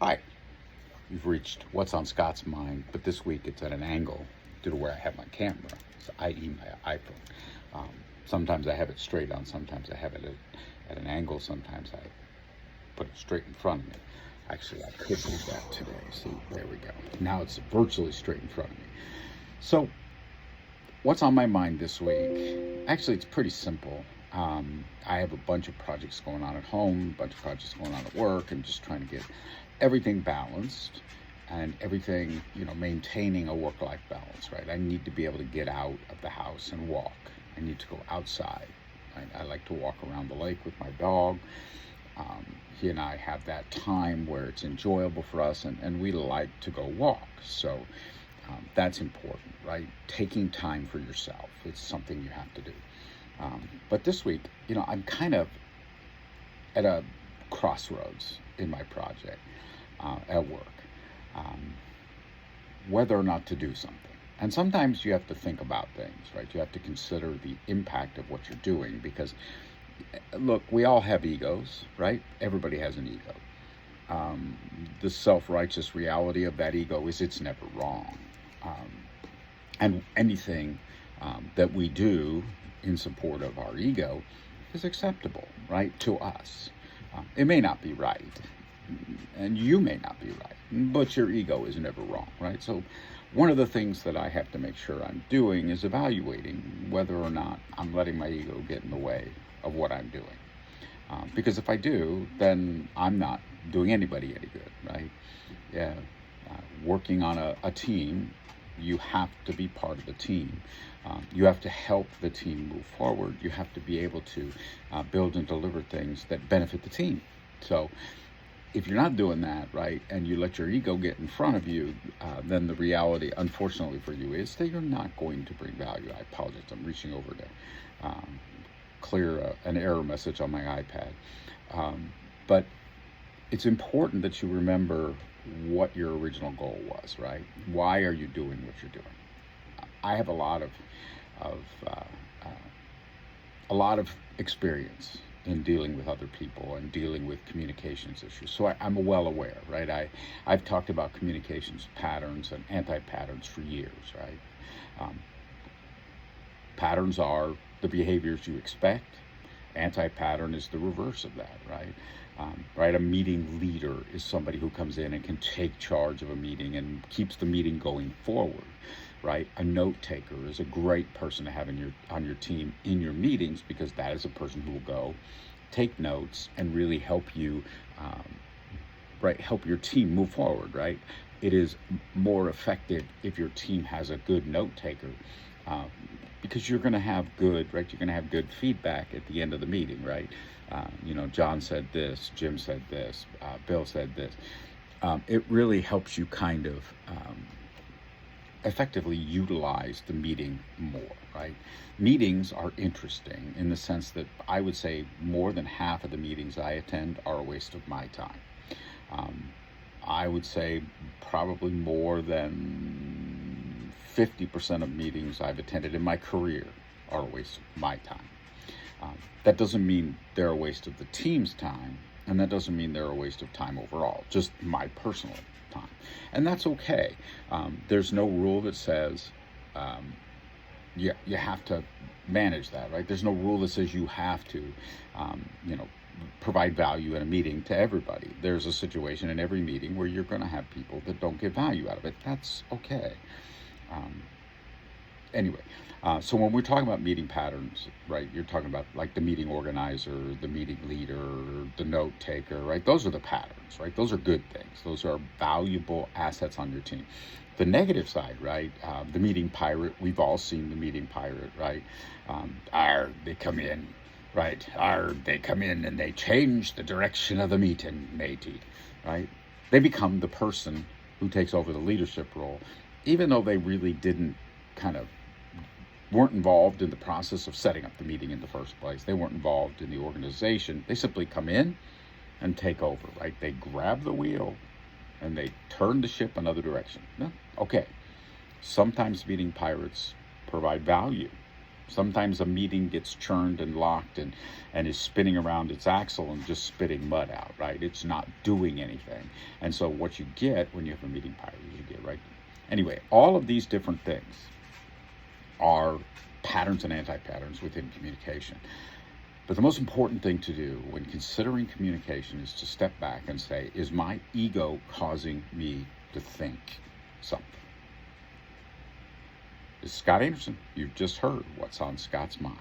Hi, you've reached What's on Scott's Mind, but this week it's at an angle due to where I have my camera, so i.e. my iPhone. Um, Sometimes I have it straight on, sometimes I have it at an angle, sometimes I put it straight in front of me. Actually, I could do that today. See, there we go. Now it's virtually straight in front of me. So, what's on my mind this week? Actually, it's pretty simple. I have a bunch of projects going on at home, a bunch of projects going on at work, and just trying to get everything balanced and everything, maintaining a work-life balance, right? I need to be able to get out of the house and walk. I need to go outside. Right? I like to walk around the lake with my dog. He and I have that time where it's enjoyable for us, and we like to go walk. So that's important, right? Taking time for yourself. It's something you have to do. But this week, I'm kind of at a crossroads in my project at work, um, whether or not to do something. And sometimes you have to think about things, right? You have to consider the impact of what you're doing because, look, we all have egos, right? Everybody has an ego. The self-righteous reality of that ego is it's never wrong. Um, and anything that we do in support of our ego is acceptable, right, to us. It may not be right, and you may not be right, but your ego is never wrong, right? So one of the things that I have to make sure I'm doing is evaluating whether or not I'm letting my ego get in the way of what I'm doing. Because if I do, then I'm not doing anybody any good, right? Yeah, working on a team, you have to be part of the team. You have to help the team move forward. You have to be able to build and deliver things that benefit the team. So if you're not doing that, right, and you let your ego get in front of you, then the reality, unfortunately for you, is that you're not going to bring value. I apologize. I'm reaching over to clear an error message on my iPad. But it's important that you remember what your original goal was, right? Why are you doing what you're doing? I have of uh, uh, a lot of experience in dealing with other people and dealing with communications issues. So I'm well aware, right? I've talked about communications patterns and anti-patterns for years, right? Um, Patterns are the behaviors you expect. Anti-pattern is the reverse of that, right? Right, a meeting leader is somebody who comes in and can take charge of a meeting and keeps the meeting going forward, right? A note taker is a great person to have on your team in your meetings because that is a person who will go take notes and really help you, right, help your team move forward, right? It is more effective if your team has a good note taker, uh, because you're going to have good, right? You're going to have good feedback at the end of the meeting, right? John said this, Jim said this, Bill said this. It really helps you kind of effectively utilize the meeting more, right? Meetings are interesting in the sense that I would say more than half of the meetings I attend are a waste of my time. Um, I would say probably more than 50% of meetings I've attended in my career are a waste of my time. That doesn't mean they're a waste of the team's time, and that doesn't mean they're a waste of time overall, just my personal time. And that's okay. There's no rule that says you have to manage that, right? There's no rule that says you have to, um, you know, provide value in a meeting to everybody. There's a situation in every meeting where you're going to have people that don't get value out of it. That's okay. Um, anyway, so when we're talking about meeting patterns, right, you're talking about like the meeting organizer, the meeting leader, the note taker, right? Those are the patterns, right? Those are good things. Those are valuable assets on your team. The negative side, right? The meeting pirate. We've all seen the meeting pirate, right? They come in, right? They come in and they change the direction of the meeting, matey, right? They become the person who takes over the leadership role, even though they really didn't kind of weren't involved in the process of setting up the meeting in the first place. They weren't involved in the organization. They simply come in and take over, right? They grab the wheel and they turn the ship another direction. No? Okay. Sometimes meeting pirates provide value Sometimes a meeting gets churned and locked and is spinning around its axle and just spitting mud out, right? It's not doing anything. And so what you get when you have a meeting pirate is you get, right? Anyway, all of these different things are patterns and anti-patterns within communication. But the most important thing to do when considering communication is to step back and say, is my ego causing me to think something? This is Scott Anderson. You've just heard what's on Scott's mind.